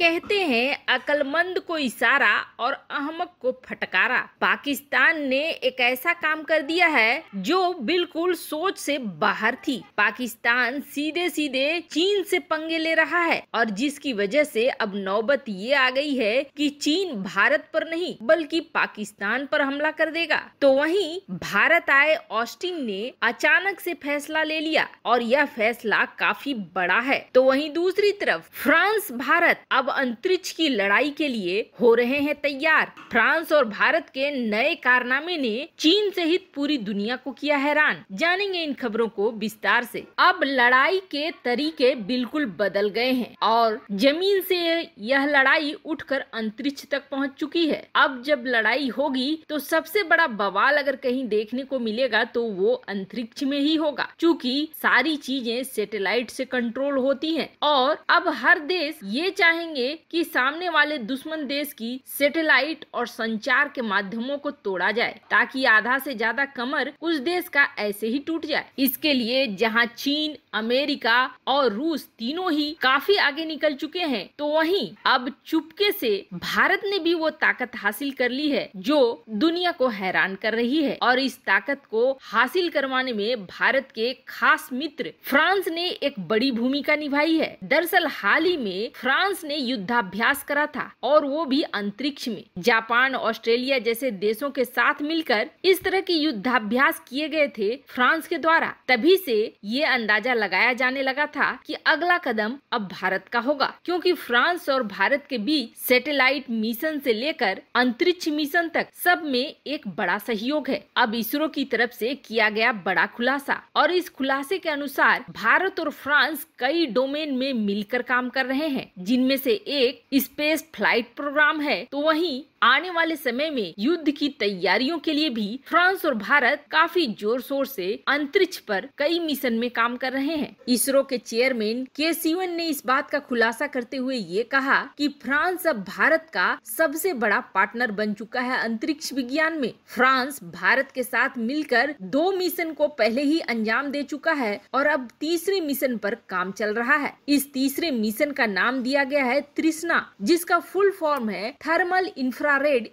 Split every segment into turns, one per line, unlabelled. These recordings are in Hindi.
कहते हैं अक्लमंद को इशारा और अहमक को फटकारा। पाकिस्तान ने एक ऐसा काम कर दिया है जो बिल्कुल सोच से बाहर थी। पाकिस्तान सीधे सीधे चीन से पंगे ले रहा है और जिसकी वजह से अब नौबत ये आ गई है कि चीन भारत पर नहीं बल्कि पाकिस्तान पर हमला कर देगा। तो वहीं भारत आए ऑस्टिन ने अचानक से फैसला ले लिया और यह फैसला काफी बड़ा है। तो वहीं दूसरी तरफ फ्रांस भारत अब अंतरिक्ष की लड़ाई के लिए हो रहे हैं तैयार। फ्रांस और भारत के नए कारनामे ने चीन सहित पूरी दुनिया को किया हैरान। जानेंगे इन खबरों को विस्तार से। अब लड़ाई के तरीके बिल्कुल बदल गए हैं और जमीन से यह लड़ाई उठकर अंतरिक्ष तक पहुंच चुकी है। अब जब लड़ाई होगी तो सबसे बड़ा बवाल अगर कहीं देखने को मिलेगा तो वो अंतरिक्ष में ही होगा, क्योंकि सारी चीजें सैटेलाइट से कंट्रोल होती हैं और अब हर देश ये चाहेंगे कि सामने वाले दुश्मन देश की सैटेलाइट और संचार के माध्यमों को तोड़ा जाए ताकि आधा से ज्यादा कमर उस देश का ऐसे ही टूट जाए। इसके लिए जहां चीन, अमेरिका और रूस तीनों ही काफी आगे निकल चुके हैं, तो वहीं अब चुपके से भारत ने भी वो ताकत हासिल कर ली है जो दुनिया को हैरान कर रही है। और इस ताकत को हासिल करवाने में भारत के खास मित्र फ्रांस ने एक बड़ी भूमिका निभाई है। दरअसल हाल ही में फ्रांस ने युद्धाभ्यास करा था और वो भी अंतरिक्ष में। जापान, ऑस्ट्रेलिया जैसे देशों के साथ मिलकर इस तरह के युद्धाभ्यास किए गए थे फ्रांस के द्वारा। तभी से ये अंदाजा लगाया जाने लगा था कि अगला कदम अब भारत का होगा, क्योंकि फ्रांस और भारत के बीच सैटेलाइट मिशन से लेकर अंतरिक्ष मिशन तक सब में एक बड़ा सहयोग है। अब इसरो की तरफ से किया गया बड़ा खुलासा और इस खुलासे के अनुसार भारत और फ्रांस कई डोमेन में मिलकर काम कर रहे हैं, जिनमें से एक स्पेस फ्लाइट प्रोग्राम है। तो वहीं आने वाले समय में युद्ध की तैयारियों के लिए भी फ्रांस और भारत काफी जोर शोर से अंतरिक्ष पर कई मिशन में काम कर रहे हैं। इसरो के चेयरमैन के सिवन ने इस बात का खुलासा करते हुए ये कहा कि फ्रांस अब भारत का सबसे बड़ा पार्टनर बन चुका है अंतरिक्ष विज्ञान में। फ्रांस भारत के साथ मिलकर 2 मिशन को पहले ही अंजाम दे चुका है और अब तीसरे मिशन पर काम चल रहा है। इस तीसरे मिशन का नाम दिया गया है तृष्णा, जिसका फुल फॉर्म है thermal infrared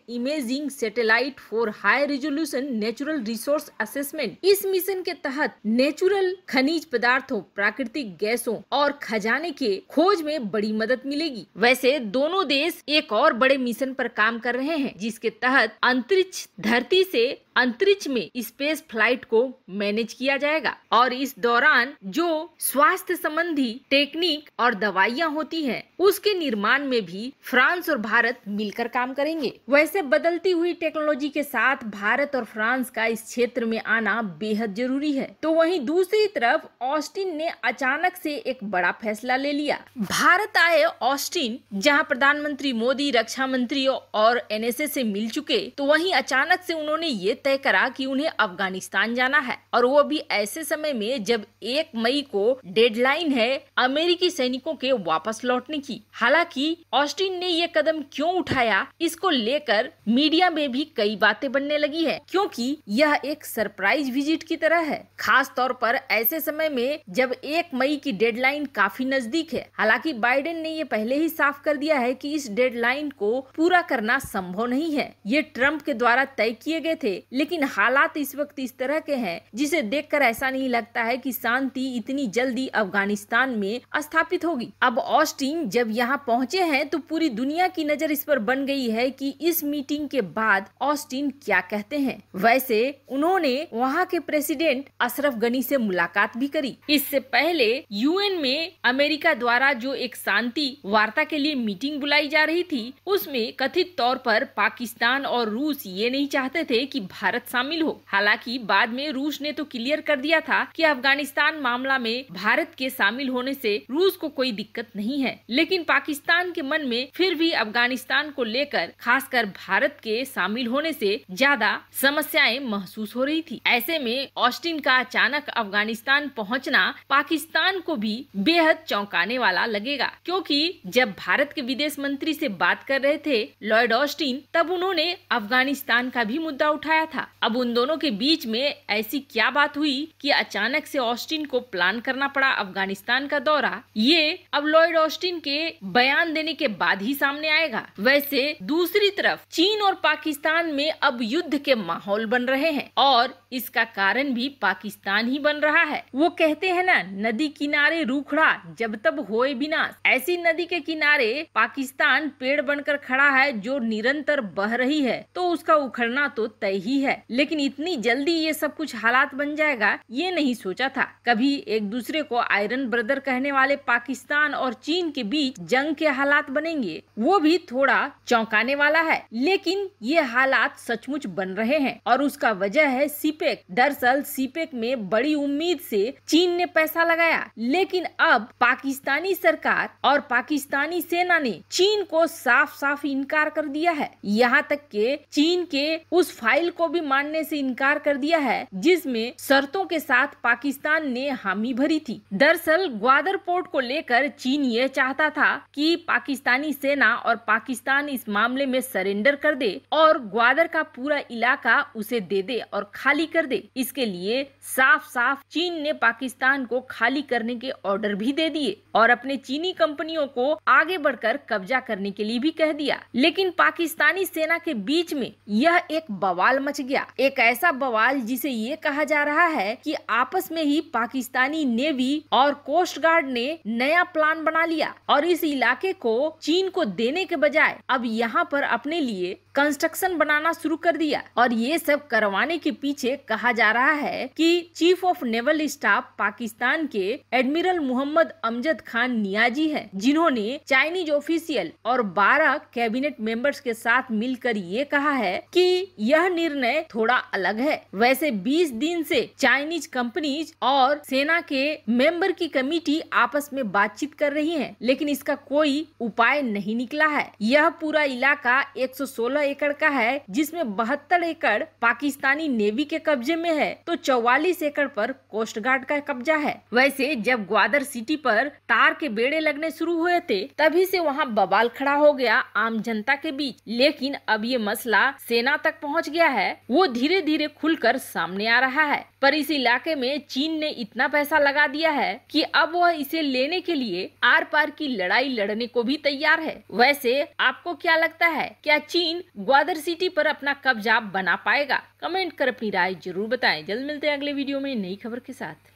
imaging satellite for high resolution natural resource assessment. इस मिशन के तहत नेचुरल खनिज पदार्थों, प्राकृतिक गैसों और खजाने के खोज में बड़ी मदद मिलेगी। वैसे दोनों देश एक और बड़े मिशन पर काम कर रहे हैं, जिसके तहत अंतरिक्ष धरती से अंतरिक्ष में स्पेस फ्लाइट को मैनेज किया जाएगा और इस दौरान जो स्वास्थ्य संबंधी टेक्निक और दवाइयां होती हैं, उसके निर्माण में भी फ्रांस और भारत मिलकर काम करेंगे। वैसे बदलती हुई टेक्नोलॉजी के साथ भारत और फ्रांस का इस क्षेत्र में आना बेहद जरूरी है। तो वहीं दूसरी तरफ ऑस्टिन ने अचानक से एक बड़ा फैसला ले लिया। भारत आए ऑस्टिन, जहां प्रधानमंत्री मोदी, रक्षा मंत्री और एनएसए से मिल चुके, तो वहीं अचानक से उन्होंने ये तय करा कि उन्हें अफगानिस्तान जाना है और वो भी ऐसे समय में जब 1 मई को डेडलाइन है अमेरिकी सैनिकों के वापस लौटने की। हालांकि ऑस्टिन ने ये कदम क्यों उठाया, इसको लेकर मीडिया में भी कई बातें बनने लगी है, क्योंकि यह एक सरप्राइज विजिट की तरह है, खास तौर पर ऐसे समय में जब 1 मई की डेडलाइन काफी नजदीक है। हालांकि बाइडेन ने ये पहले ही साफ कर दिया है कि इस डेडलाइन को पूरा करना संभव नहीं है। ये ट्रम्प के द्वारा तय किए गए थे, लेकिन हालात इस वक्त इस तरह के हैं जिसे देखकर ऐसा नहीं लगता है कि शांति इतनी जल्दी अफगानिस्तान में स्थापित होगी। अब ऑस्टिन जब यहाँ पहुँचे हैं तो पूरी दुनिया की नजर इस पर बन गई है कि इस मीटिंग के बाद ऑस्टिन क्या कहते हैं। वैसे उन्होंने वहाँ के प्रेसिडेंट अशरफ गनी से मुलाकात भी करी। इससे पहले यूएन में अमेरिका द्वारा जो एक शांति वार्ता के लिए मीटिंग बुलाई जा रही थी, उसमें कथित तौर पर पाकिस्तान और रूस ये नहीं चाहते थे कि भारत शामिल हो। हालांकि बाद में रूस ने तो क्लियर कर दिया था कि अफगानिस्तान मामला में भारत के शामिल होने से रूस को कोई दिक्कत नहीं है, लेकिन पाकिस्तान के मन में फिर भी अफगानिस्तान को लेकर खासकर भारत के शामिल होने से ज्यादा समस्याएं महसूस हो रही थी। ऐसे में ऑस्टिन का अचानक अफगानिस्तान पहुंचना पाकिस्तान को भी बेहद चौंकाने वाला लगेगा, क्योंकि जब भारत के विदेश मंत्री से बात कर रहे थे लॉयड ऑस्टिन, तब उन्होंने अफगानिस्तान का भी मुद्दा उठाया था। अब उन दोनों के बीच में ऐसी क्या बात हुई कि अचानक से ऑस्टिन को प्लान करना पड़ा अफगानिस्तान का दौरा, ये अब लॉयड ऑस्टिन के बयान बयान देने के बाद ही सामने आएगा। वैसे दूसरी तरफ चीन और पाकिस्तान में अब युद्ध के माहौल बन रहे हैं और इसका कारण भी पाकिस्तान ही बन रहा है। वो कहते हैं ना, नदी किनारे रूखड़ा जब तब होए विनाश। ऐसी नदी के किनारे पाकिस्तान पेड़ बनकर खड़ा है जो निरंतर बह रही है, तो उसका उखड़ना तो तय ही है। लेकिन इतनी जल्दी ये सब कुछ हालात बन जाएगा ये नहीं सोचा था। कभी एक दूसरे को आयरन ब्रदर कहने वाले पाकिस्तान और चीन के बीच जंग के हालात बनेंगे, वो भी थोड़ा चौंकाने वाला है। लेकिन ये हालात सचमुच बन रहे हैं और उसका वजह है सीपेक। दरअसल सीपेक में बड़ी उम्मीद से चीन ने पैसा लगाया, लेकिन अब पाकिस्तानी सरकार और पाकिस्तानी सेना ने चीन को साफ साफ इनकार कर दिया है। यहाँ तक के चीन के उस फाइल को भी मानने से इनकार कर दिया है जिसमें शर्तों के साथ पाकिस्तान ने हामी भरी थी। दरअसल ग्वादर पोर्ट को लेकर चीन ये चाहता था कि पाकिस्तानी सेना और पाकिस्तान इस मामले में सरेंडर कर दे और ग्वादर का पूरा इलाका उसे दे दे और खाली कर दे। इसके लिए साफ साफ चीन ने पाकिस्तान को खाली करने के ऑर्डर भी दे दिए और अपने चीनी कंपनियों को आगे बढ़कर कब्जा करने के लिए भी कह दिया। लेकिन पाकिस्तानी सेना के बीच में यह एक बवाल मच गया, एक ऐसा बवाल जिसे ये कहा जा रहा है कि आपस में ही पाकिस्तानी नेवी और कोस्ट गार्ड ने नया प्लान बना लिया और इस इलाके को चीन को देने के बजाय अब यहाँ पर अपने लिए कंस्ट्रक्शन बनाना शुरू कर दिया। और ये सब करवाने के पीछे कहा जा रहा है कि chief of naval staff Pakistan के एडमिरल मोहम्मद अमजद खान नियाजी हैं, जिन्होंने चाइनीज ऑफिशियल और 12 कैबिनेट मेंबर्स के साथ मिलकर ये कहा है कि यह निर्णय थोड़ा अलग है। वैसे 20 दिन से चाइनीज कंपनीज और सेना के मेंबर की कमेटी आपस में बातचीत कर रही है, लेकिन इसका कोई उपाय नहीं निकला है। यह पूरा इलाका 116 एकड़ का है, जिसमें 72 एकड़ पाकिस्तानी नेवी के कब्जे में है, तो 44 एकड़ पर कोस्ट गार्ड का कब्जा है। वैसे जब ग्वादर सिटी पर तार के बेड़े लगने शुरू हुए थे तभी से वहाँ बवाल खड़ा हो गया आम जनता के बीच। लेकिन अब ये मसला सेना तक पहुँच गया है, वो धीरे धीरे खुलकर सामने आ रहा है। पर इस इलाके में चीन ने इतना पैसा लगा दिया है कि अब वह इसे लेने के लिए आर पार की लड़ाई लड़ने को भी तैयार है। वैसे आपको क्या लगता है, क्या चीन ग्वादर सिटी पर अपना कब्जा बना पाएगा? कमेंट कर अपनी राय जरूर बताएं। जल्द मिलते हैं अगले वीडियो में नई खबर के साथ।